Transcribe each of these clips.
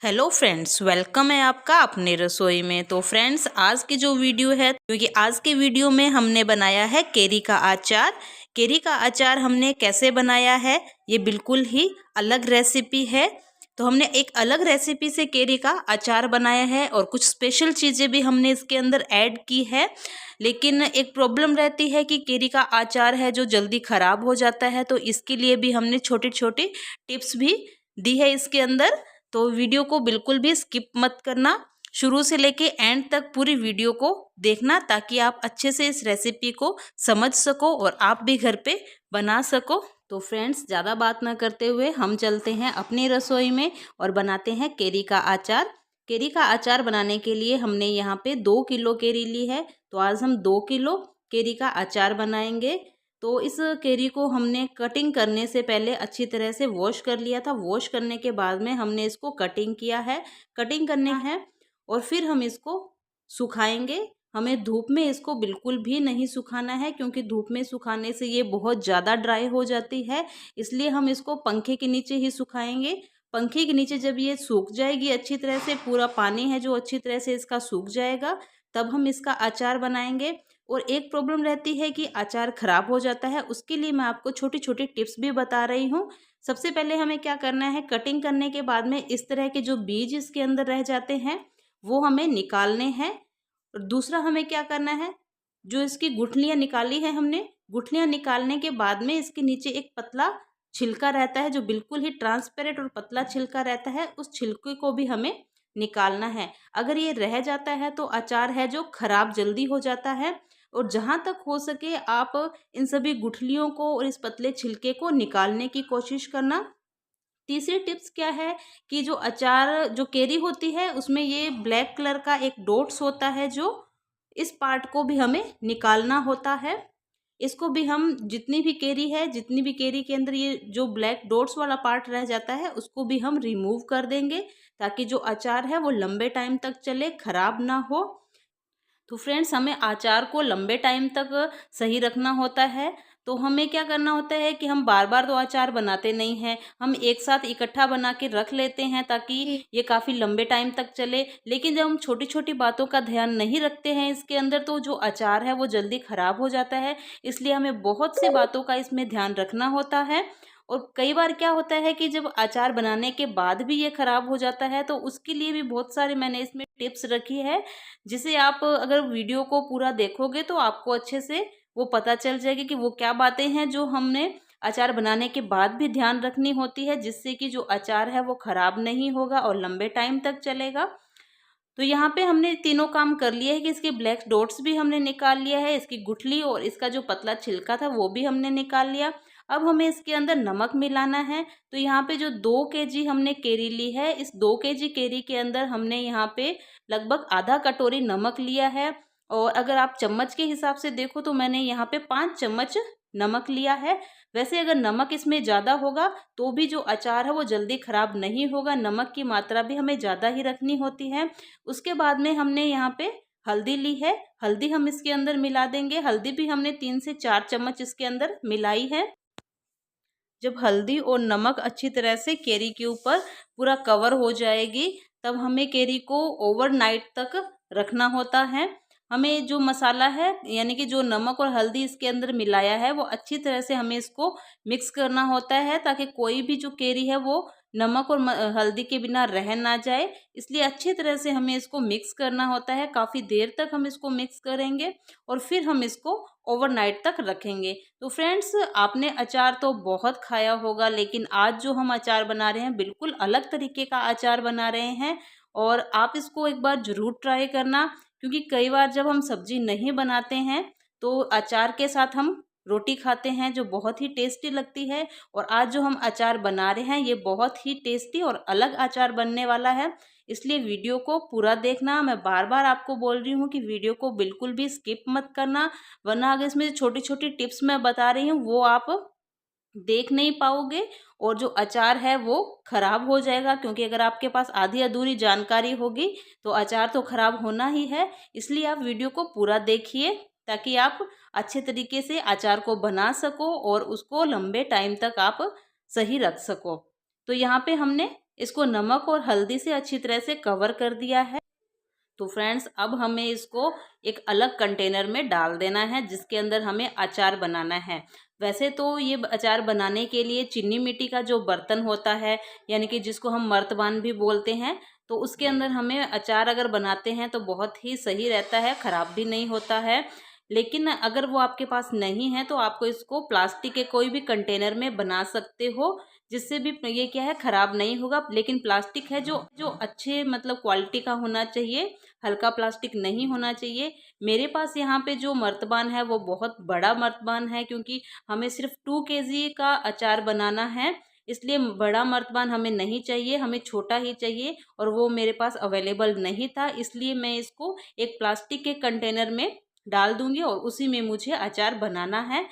Hello friends, welcome है आपका अपने रसोई में। तो फ्रेंड्स, आज की जो वीडियो है, क्योंकि आज के वीडियो में हमने बनाया है केरी का अचार। केरी का अचार हमने कैसे बनाया है, ये बिल्कुल ही अलग रेसिपी है। तो हमने एक अलग रेसिपी से केरी का अचार बनाया है और कुछ स्पेशल चीज़ें भी हमने इसके अंदर ऐड की है। लेकिन एक प्रॉब्लम रहती है कि केरी का अचार है जो जल्दी ख़राब हो जाता है, तो इसके लिए भी हमने छोटी छोटी टिप्स भी दी है इसके अंदर। तो वीडियो को बिल्कुल भी स्किप मत करना, शुरू से लेके एंड तक पूरी वीडियो को देखना, ताकि आप अच्छे से इस रेसिपी को समझ सको और आप भी घर पे बना सको। तो फ्रेंड्स, ज़्यादा बात ना करते हुए हम चलते हैं अपनी रसोई में और बनाते हैं केरी का अचार। केरी का अचार बनाने के लिए हमने यहाँ पे 2 किलो केरी ली है। तो आज हम 2 किलो केरी का अचार बनाएंगे। तो इस केरी को हमने कटिंग करने से पहले अच्छी तरह से वॉश कर लिया था। वॉश करने के बाद में हमने इसको कटिंग किया है, कटिंग करने है और फिर हम इसको सुखाएंगे। हमें धूप में इसको बिल्कुल भी नहीं सुखाना है, क्योंकि धूप में सुखाने से ये बहुत ज़्यादा ड्राई हो जाती है। इसलिए हम इसको पंखे के नीचे ही सुखाएंगे। पंखे के नीचे जब ये सूख जाएगी अच्छी तरह से, पूरा पानी है जो अच्छी तरह से इसका सूख जाएगा, तब हम इसका अचार बनाएंगे। और एक प्रॉब्लम रहती है कि अचार खराब हो जाता है, उसके लिए मैं आपको छोटी छोटी टिप्स भी बता रही हूँ। सबसे पहले हमें क्या करना है, कटिंग करने के बाद में इस तरह के जो बीज इसके अंदर रह जाते हैं वो हमें निकालने हैं। और दूसरा हमें क्या करना है, जो इसकी गुठलियाँ निकाली है हमने, गुठलियाँ निकालने के बाद में इसके नीचे एक पतला छिलका रहता है जो बिल्कुल ही ट्रांसपेरेंट और पतला छिलका रहता है, उस छिलके को भी हमें निकालना है। अगर ये रह जाता है तो अचार है जो खराब जल्दी हो जाता है। और जहाँ तक हो सके आप इन सभी गुठलियों को और इस पतले छिलके को निकालने की कोशिश करना। तीसरी टिप्स क्या है कि जो अचार जो केरी होती है उसमें ये ब्लैक कलर का एक डॉट्स होता है, जो इस पार्ट को भी हमें निकालना होता है। इसको भी हम जितनी भी केरी है, जितनी भी केरी के अंदर ये जो ब्लैक डॉट्स वाला पार्ट रह जाता है उसको भी हम रिमूव कर देंगे, ताकि जो अचार है वो लंबे टाइम तक चले, खराब ना हो। तो फ्रेंड्स, हमें अचार को लंबे टाइम तक सही रखना होता है। तो हमें क्या करना होता है कि हम बार बार तो अचार बनाते नहीं हैं, हम एक साथ इकट्ठा बना के रख लेते हैं ताकि ये काफ़ी लंबे टाइम तक चले। लेकिन जब हम छोटी छोटी बातों का ध्यान नहीं रखते हैं इसके अंदर, तो जो अचार है वो जल्दी ख़राब हो जाता है। इसलिए हमें बहुत सी बातों का इसमें ध्यान रखना होता है। और कई बार क्या होता है कि जब अचार बनाने के बाद भी ये ख़राब हो जाता है, तो उसके लिए भी बहुत सारे मैंने इसमें टिप्स रखी है, जिसे आप अगर वीडियो को पूरा देखोगे तो आपको अच्छे से वो पता चल जाएगी कि वो क्या बातें हैं जो हमने अचार बनाने के बाद भी ध्यान रखनी होती है, जिससे कि जो अचार है वो ख़राब नहीं होगा और लंबे टाइम तक चलेगा। तो यहाँ पे हमने तीनों काम कर लिए है कि इसके ब्लैक डॉट्स भी हमने निकाल लिया है, इसकी गुठली और इसका जो पतला छिलका था वो भी हमने निकाल लिया। अब हमें इसके अंदर नमक मिलाना है। तो यहाँ पे जो 2 केजी हमने केरी ली है, इस 2 केजी केरी के अंदर हमने यहाँ पे लगभग आधा कटोरी नमक लिया है। और अगर आप चम्मच के हिसाब से देखो तो मैंने यहाँ पे 5 चम्मच नमक लिया है। वैसे अगर नमक इसमें ज़्यादा होगा तो भी जो अचार है वो जल्दी ख़राब नहीं होगा, नमक की मात्रा भी हमें ज़्यादा ही रखनी होती है। उसके बाद में हमने यहाँ पे हल्दी ली है, हल्दी हम इसके अंदर मिला देंगे। हल्दी भी हमने 3 से 4 चम्मच इसके अंदर मिलाई है। जब हल्दी और नमक अच्छी तरह से केरी के ऊपर पूरा कवर हो जाएगी, तब हमें केरी को ओवरनाइट तक रखना होता है। हमें जो मसाला है, यानी कि जो नमक और हल्दी इसके अंदर मिलाया है, वो अच्छी तरह से हमें इसको मिक्स करना होता है, ताकि कोई भी जो केरी है वो नमक और हल्दी के बिना रह ना जाए। इसलिए अच्छी तरह से हमें इसको मिक्स करना होता है। काफ़ी देर तक हम इसको मिक्स करेंगे और फिर हम इसको ओवरनाइट तक रखेंगे। तो फ्रेंड्स, आपने अचार तो बहुत खाया होगा, लेकिन आज जो हम अचार बना रहे हैं बिल्कुल अलग तरीके का अचार बना रहे हैं। और आप इसको एक बार ज़रूर ट्राई करना, क्योंकि कई बार जब हम सब्जी नहीं बनाते हैं तो अचार के साथ हम रोटी खाते हैं जो बहुत ही टेस्टी लगती है। और आज जो हम अचार बना रहे हैं ये बहुत ही टेस्टी और अलग अचार बनने वाला है। इसलिए वीडियो को पूरा देखना। मैं बार बार आपको बोल रही हूँ कि वीडियो को बिल्कुल भी स्किप मत करना, वरना अगर इसमें छोटी छोटी टिप्स मैं बता रही हूँ वो आप देख नहीं पाओगे और जो अचार है वो खराब हो जाएगा। क्योंकि अगर आपके पास आधी अधूरी जानकारी होगी तो अचार तो खराब होना ही है। इसलिए आप वीडियो को पूरा देखिए, ताकि आप अच्छे तरीके से अचार को बना सको और उसको लंबे टाइम तक आप सही रख सको। तो यहाँ पे हमने इसको नमक और हल्दी से अच्छी तरह से कवर कर दिया है। तो फ्रेंड्स अब हमें इसको एक अलग कंटेनर में डाल देना है जिसके अंदर हमें अचार बनाना है। वैसे तो ये अचार बनाने के लिए चीनी मिट्टी का जो बर्तन होता है, यानी कि जिसको हम मर्तबान भी बोलते हैं, तो उसके अंदर हमें अचार अगर बनाते हैं तो बहुत ही सही रहता है, ख़राब भी नहीं होता है। लेकिन अगर वो आपके पास नहीं है तो आपको इसको प्लास्टिक के कोई भी कंटेनर में बना सकते हो, जिससे भी ये क्या है, ख़राब नहीं होगा। लेकिन प्लास्टिक है जो जो अच्छे मतलब क्वालिटी का होना चाहिए, हल्का प्लास्टिक नहीं होना चाहिए। मेरे पास यहाँ पे जो मर्तबान है वो बहुत बड़ा मर्तबान है, क्योंकि हमें सिर्फ 2 केजी का अचार बनाना है, इसलिए बड़ा मर्तबान हमें नहीं चाहिए, हमें छोटा ही चाहिए। और वो मेरे पास अवेलेबल नहीं था, इसलिए मैं इसको एक प्लास्टिक के कंटेनर में डाल दूंगी और उसी में मुझे अचार बनाना है।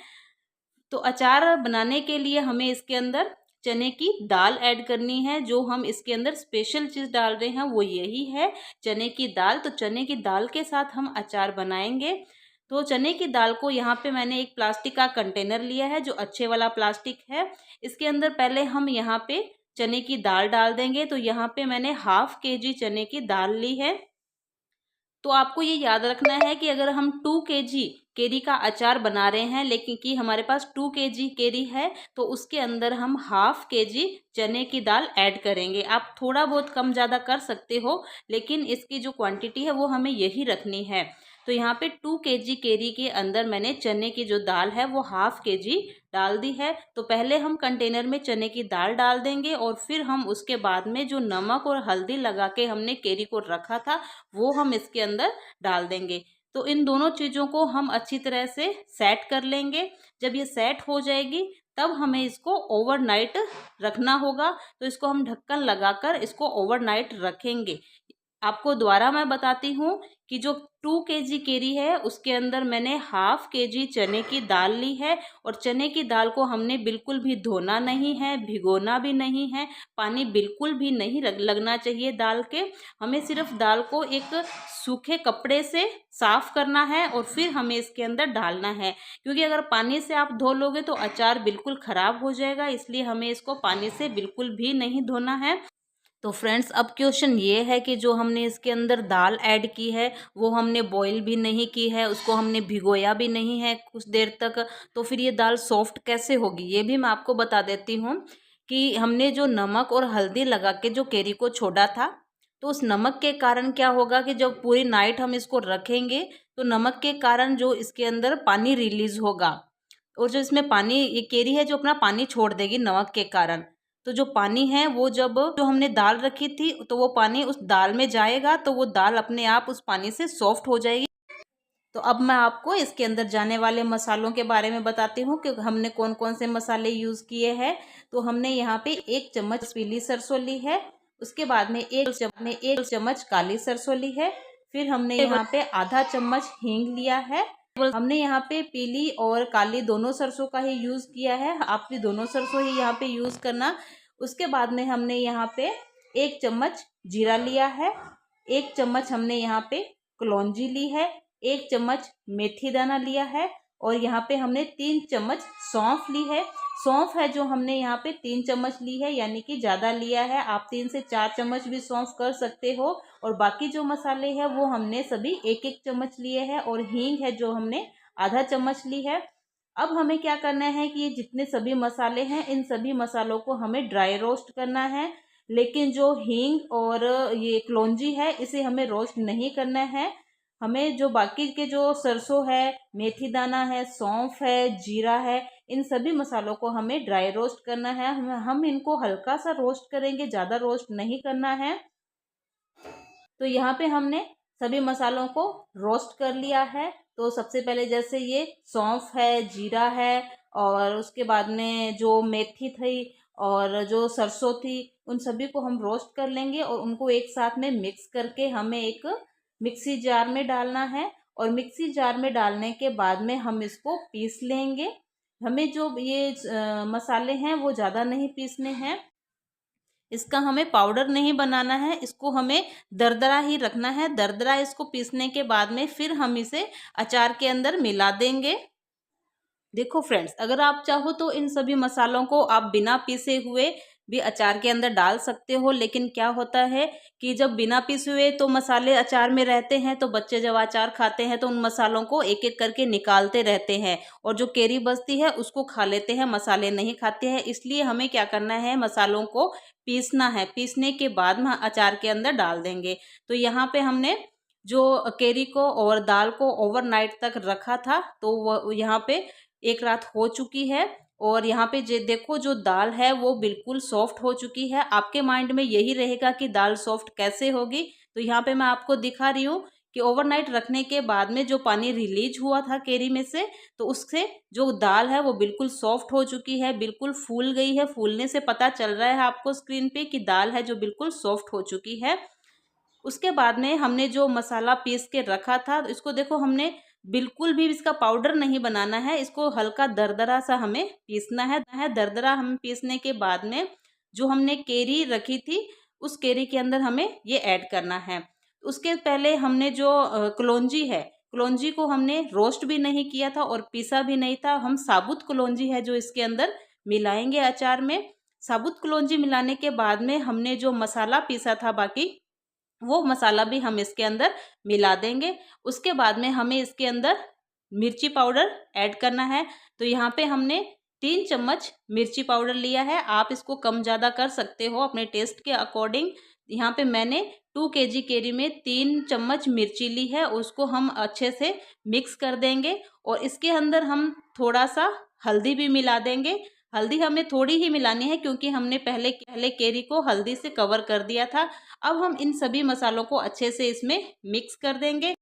तो अचार बनाने के लिए हमें इसके अंदर चने की दाल ऐड करनी है। जो हम इसके अंदर स्पेशल चीज़ डाल रहे हैं वो यही है, चने की दाल। तो चने की दाल के साथ हम अचार बनाएंगे। तो चने की दाल को यहाँ पे मैंने एक प्लास्टिक का कंटेनर लिया है जो अच्छे वाला प्लास्टिक है। इसके अंदर पहले हम यहाँ पे चने की दाल डाल देंगे। तो यहाँ पे मैंने हाफ केजी चने की दाल ली है। तो आपको ये याद रखना है कि अगर हम 2 केजी केरी का अचार बना रहे हैं, लेकिन कि हमारे पास 2 केजी केरी है, तो उसके अंदर हम हाफ केजी चने की दाल ऐड करेंगे। आप थोड़ा बहुत कम ज़्यादा कर सकते हो, लेकिन इसकी जो क्वांटिटी है वो हमें यही रखनी है। तो यहाँ पे 2 केजी केरी के अंदर मैंने चने की जो दाल है वो हाफ केजी डाल दी है। तो पहले हम कंटेनर में चने की दाल डाल देंगे और फिर हम उसके बाद में जो नमक और हल्दी लगा के हमने केरी को रखा था वो हम इसके अंदर डाल देंगे। तो इन दोनों चीज़ों को हम अच्छी तरह से सेट कर लेंगे। जब ये सेट हो जाएगी तब हमें इसको ओवरनाइट रखना होगा। तो इसको हम ढक्कन लगाकर इसको ओवरनाइट रखेंगे। आपको दोबारा मैं बताती हूँ कि जो 2 केजी केरी है उसके अंदर मैंने हाफ केजी चने की दाल ली है। और चने की दाल को हमने बिल्कुल भी धोना नहीं है, भिगोना भी नहीं है, पानी बिल्कुल भी नहीं लगना चाहिए दाल के। हमें सिर्फ दाल को एक सूखे कपड़े से साफ करना है और फिर हमें इसके अंदर डालना है, क्योंकि अगर पानी से आप धो लोगे तो अचार बिल्कुल ख़राब हो जाएगा। इसलिए हमें इसको पानी से बिल्कुल भी नहीं धोना है। तो फ्रेंड्स अब क्वेश्चन ये है कि जो हमने इसके अंदर दाल ऐड की है वो हमने बॉईल भी नहीं की है, उसको हमने भिगोया भी नहीं है कुछ देर तक, तो फिर ये दाल सॉफ्ट कैसे होगी ये भी मैं आपको बता देती हूँ। कि हमने जो नमक और हल्दी लगा के जो केरी को छोड़ा था, तो उस नमक के कारण क्या होगा कि जब पूरी नाइट हम इसको रखेंगे तो नमक के कारण जो इसके अंदर पानी रिलीज होगा, और जो इसमें पानी, ये केरी है जो अपना पानी छोड़ देगी नमक के कारण। तो जो पानी है वो जब जो हमने दाल रखी थी तो वो पानी उस दाल में जाएगा तो वो दाल अपने आप उस पानी से सॉफ्ट हो जाएगी। तो अब मैं आपको इसके अंदर जाने वाले मसालों के बारे में बताती हूँ कि हमने कौन कौन से मसाले यूज़ किए हैं। तो हमने यहाँ पे 1 चम्मच पीली सरसों ली है, उसके बाद में 1 चम्मच काली सरसों ली है, फिर हमने यहाँ पे आधा चम्मच हींग लिया है। हमने यहाँ पे पीली और काली दोनों सरसों का ही यूज़ किया है, आप भी दोनों सरसों ही यहाँ पे यूज़ करना। उसके बाद में हमने यहाँ पे 1 चम्मच जीरा लिया है, 1 चम्मच हमने यहाँ पे कलौंजी ली है, 1 चम्मच मेथी दाना लिया है, और यहाँ पे हमने 3 चम्मच सौंफ ली है। सौंफ है जो हमने यहाँ पे 3 चम्मच ली है, यानी कि ज़्यादा लिया है, आप 3 से 4 चम्मच भी सौंफ कर सकते हो। और बाकी जो मसाले हैं वो हमने सभी 1-1 चम्मच लिए हैं, और हींग है जो हमने आधा चम्मच ली है। अब हमें क्या करना है कि ये जितने सभी मसाले हैं इन सभी मसालों को हमें ड्राई रोस्ट करना है, लेकिन जो हींग और ये कलौंजी है इसे हमें रोस्ट नहीं करना है। हमें जो बाकी के जो सरसों है, मेथी दाना है, सौंफ है, जीरा है, इन सभी मसालों को हमें ड्राई रोस्ट करना है। हम इनको हल्का सा रोस्ट करेंगे, ज़्यादा रोस्ट नहीं करना है। तो यहाँ पे हमने सभी मसालों को रोस्ट कर लिया है। तो सबसे पहले जैसे ये सौंफ है, जीरा है, और उसके बाद में जो मेथी थी और जो सरसों थी, उन सभी को हम रोस्ट कर लेंगे और उनको एक साथ में मिक्स करके हमें एक मिक्सी जार में डालना है। और मिक्सी जार में डालने के बाद में हम इसको पीस लेंगे। हमें जो ये मसाले हैं वो ज़्यादा नहीं पीसने हैं, इसका हमें पाउडर नहीं बनाना है, इसको हमें दरदरा ही रखना है। दरदरा इसको पीसने के बाद में फिर हम इसे अचार के अंदर मिला देंगे। देखो फ्रेंड्स, अगर आप चाहो तो इन सभी मसालों को आप बिना पीसे हुए भी अचार के अंदर डाल सकते हो। लेकिन क्या होता है कि जब बिना पिसे हुए तो मसाले अचार में रहते हैं, तो बच्चे जब अचार खाते हैं तो उन मसालों को एक एक करके निकालते रहते हैं और जो कैरी बचती है उसको खा लेते हैं, मसाले नहीं खाते हैं। इसलिए हमें क्या करना है, मसालों को पीसना है। पीसने के बाद हम अचार के अंदर डाल देंगे। तो यहाँ पे हमने जो कैरी को और दाल को ओवरनाइट तक रखा था, तो वो यहाँ पे एक रात हो चुकी है और यहाँ पे देखो जो दाल है वो बिल्कुल सॉफ्ट हो चुकी है। आपके माइंड में यही रहेगा कि दाल सॉफ्ट कैसे होगी, तो यहाँ पे मैं आपको दिखा रही हूँ कि ओवरनाइट रखने के बाद में जो पानी रिलीज हुआ था कैरी में से, तो उससे जो दाल है वो बिल्कुल सॉफ्ट हो चुकी है, बिल्कुल फूल गई है। फूलने से पता चल रहा है आपको स्क्रीन पे कि दाल है जो बिल्कुल सॉफ्ट हो चुकी है। उसके बाद में हमने जो मसाला पीस के रखा था, तो इसको देखो हमने बिल्कुल भी इसका पाउडर नहीं बनाना है, इसको हल्का दरदरा सा हमें पीसना है। दरदरा हम पीसने के बाद में जो हमने केरी रखी थी, उस केरी के अंदर हमें ये ऐड करना है। उसके पहले हमने जो कलौंजी है, कलौंजी को हमने रोस्ट भी नहीं किया था और पीसा भी नहीं था। हम साबुत कलौंजी है जो इसके अंदर मिलाएंगे अचार में। साबुत कलौंजी मिलाने के बाद में हमने जो मसाला पीसा था बाकी, वो मसाला भी हम इसके अंदर मिला देंगे। उसके बाद में हमें इसके अंदर मिर्ची पाउडर ऐड करना है। तो यहाँ पे हमने 3 चम्मच मिर्ची पाउडर लिया है। आप इसको कम ज़्यादा कर सकते हो अपने टेस्ट के अकॉर्डिंग। यहाँ पे मैंने 2 केजी केरी में 3 चम्मच मिर्ची ली है, उसको हम अच्छे से मिक्स कर देंगे और इसके अंदर हम थोड़ा सा हल्दी भी मिला देंगे। हल्दी हमें थोड़ी ही मिलानी है क्योंकि हमने पहले पहले केरी को हल्दी से कवर कर दिया था। अब हम इन सभी मसालों को अच्छे से इसमें मिक्स कर देंगे।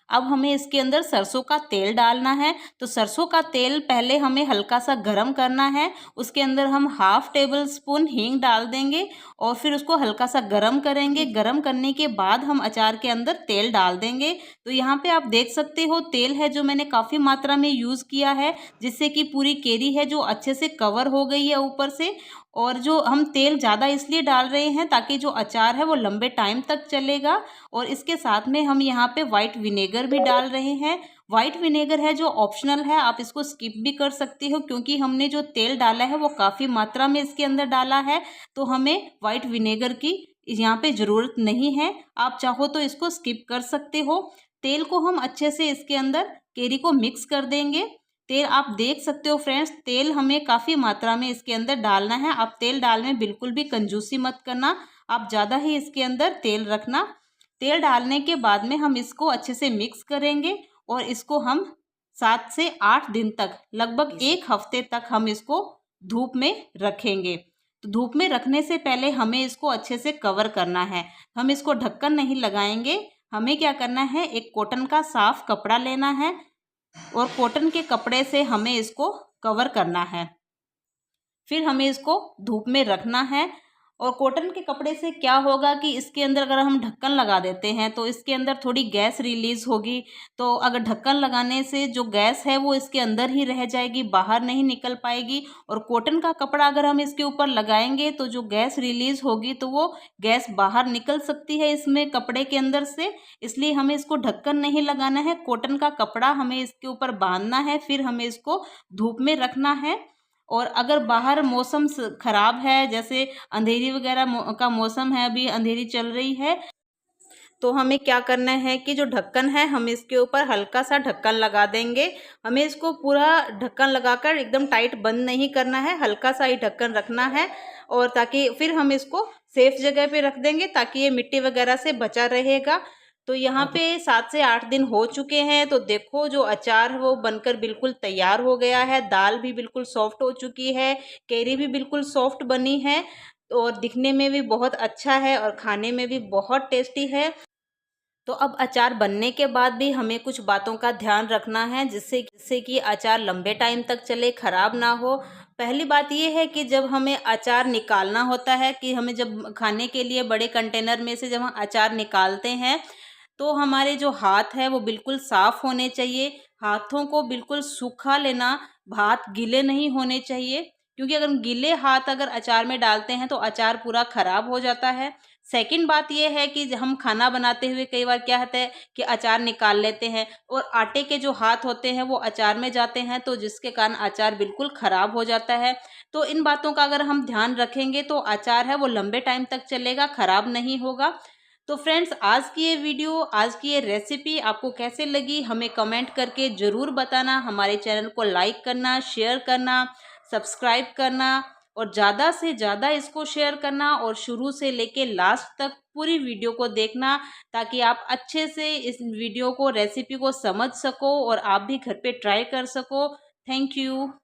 अब हमें इसके अंदर सरसों का तेल डालना है। तो सरसों का तेल पहले हमें हल्का सा गरम करना है। उसके अंदर हम 1/2 टेबल स्पून हींग डाल देंगे और फिर उसको हल्का सा गरम करेंगे। गरम करने के बाद हम अचार के अंदर तेल डाल देंगे। तो यहाँ पे आप देख सकते हो तेल है जो मैंने काफ़ी मात्रा में यूज़ किया है, जिससे कि पूरी केरी है जो अच्छे से कवर हो गई है ऊपर से। और जो हम तेल ज़्यादा इसलिए डाल रहे हैं ताकि जो अचार है वो लंबे टाइम तक चलेगा। और इसके साथ में हम यहाँ पे वाइट विनेगर भी डाल रहे हैं। वाइट विनेगर है जो ऑप्शनल है, आप इसको स्किप भी कर सकते हो क्योंकि हमने जो तेल डाला है वो काफ़ी मात्रा में इसके अंदर डाला है, तो हमें वाइट विनेगर की यहाँ पे ज़रूरत नहीं है। आप चाहो तो इसको स्किप कर सकते हो। तेल को हम अच्छे से इसके अंदर केरी को मिक्स कर देंगे। तेल आप देख सकते हो फ्रेंड्स, तेल हमें काफ़ी मात्रा में इसके अंदर डालना है। आप तेल डालने में बिल्कुल भी कंजूसी मत करना, आप ज़्यादा ही इसके अंदर तेल रखना। तेल डालने के बाद में हम इसको अच्छे से मिक्स करेंगे और इसको हम 7 से 8 दिन तक, लगभग 1 हफ्ते तक हम इसको धूप में रखेंगे। तो धूप में रखने से पहले हमें इसको अच्छे से कवर करना है। हम इसको ढक्कन नहीं लगाएंगे। हमें क्या करना है, एक कॉटन का साफ कपड़ा लेना है और कॉटन के कपड़े से हमें इसको कवर करना है। फिर हमें इसको धूप में रखना है। और कॉटन के कपड़े से क्या होगा कि इसके अंदर अगर हम ढक्कन लगा देते हैं तो इसके अंदर थोड़ी गैस रिलीज होगी। तो अगर ढक्कन लगाने से जो गैस है वो इसके अंदर ही रह जाएगी, बाहर नहीं निकल पाएगी। और कॉटन का कपड़ा अगर हम इसके ऊपर लगाएंगे तो जो गैस रिलीज होगी तो वो गैस बाहर निकल सकती है इसमें कपड़े के अंदर से। इसलिए हमें इसको ढक्कन नहीं लगाना है, कॉटन का कपड़ा हमें इसके ऊपर बांधना है। फिर हमें इसको धूप में रखना है। और अगर बाहर मौसम खराब है, जैसे अंधेरी वगैरह का मौसम है, अभी अंधेरी चल रही है, तो हमें क्या करना है कि जो ढक्कन है हम इसके ऊपर हल्का सा ढक्कन लगा देंगे। हमें इसको पूरा ढक्कन लगाकर एकदम टाइट बंद नहीं करना है, हल्का सा ही ढक्कन रखना है। और ताकि फिर हम इसको सेफ जगह पे रख देंगे ताकि ये मिट्टी वगैरह से बचा रहेगा। तो यहाँ पे 7 से 8 दिन हो चुके हैं। तो देखो जो अचार है वो बनकर बिल्कुल तैयार हो गया है। दाल भी बिल्कुल सॉफ्ट हो चुकी है, कैरी भी बिल्कुल सॉफ्ट बनी है और दिखने में भी बहुत अच्छा है और खाने में भी बहुत टेस्टी है। तो अब अचार बनने के बाद भी हमें कुछ बातों का ध्यान रखना है जिससे कि अचार लंबे टाइम तक चले, ख़राब ना हो। पहली बात ये है कि जब हमें अचार निकालना होता है, कि हमें जब खाने के लिए बड़े कंटेनर में से जब हम अचार निकालते हैं तो हमारे जो हाथ है वो बिल्कुल साफ़ होने चाहिए। हाथों को बिल्कुल सूखा लेना, हाथ गीले नहीं होने चाहिए क्योंकि अगर गीले हाथ अगर अचार में डालते हैं तो अचार पूरा ख़राब हो जाता है। सेकंड बात ये है कि हम खाना बनाते हुए कई बार क्या होता है कि अचार निकाल लेते हैं और आटे के जो हाथ होते हैं वो अचार में जाते हैं, तो जिसके कारण अचार बिल्कुल ख़राब हो जाता है। तो इन बातों का अगर हम ध्यान रखेंगे तो अचार है वो लंबे टाइम तक चलेगा, ख़राब नहीं होगा। तो फ्रेंड्स, आज की ये वीडियो, आज की ये रेसिपी आपको कैसे लगी हमें कमेंट करके ज़रूर बताना। हमारे चैनल को लाइक करना, शेयर करना, सब्सक्राइब करना और ज़्यादा से ज़्यादा इसको शेयर करना और शुरू से लेके लास्ट तक पूरी वीडियो को देखना, ताकि आप अच्छे से इस वीडियो को, रेसिपी को समझ सको और आप भी घर पे ट्राई कर सको। Thank you.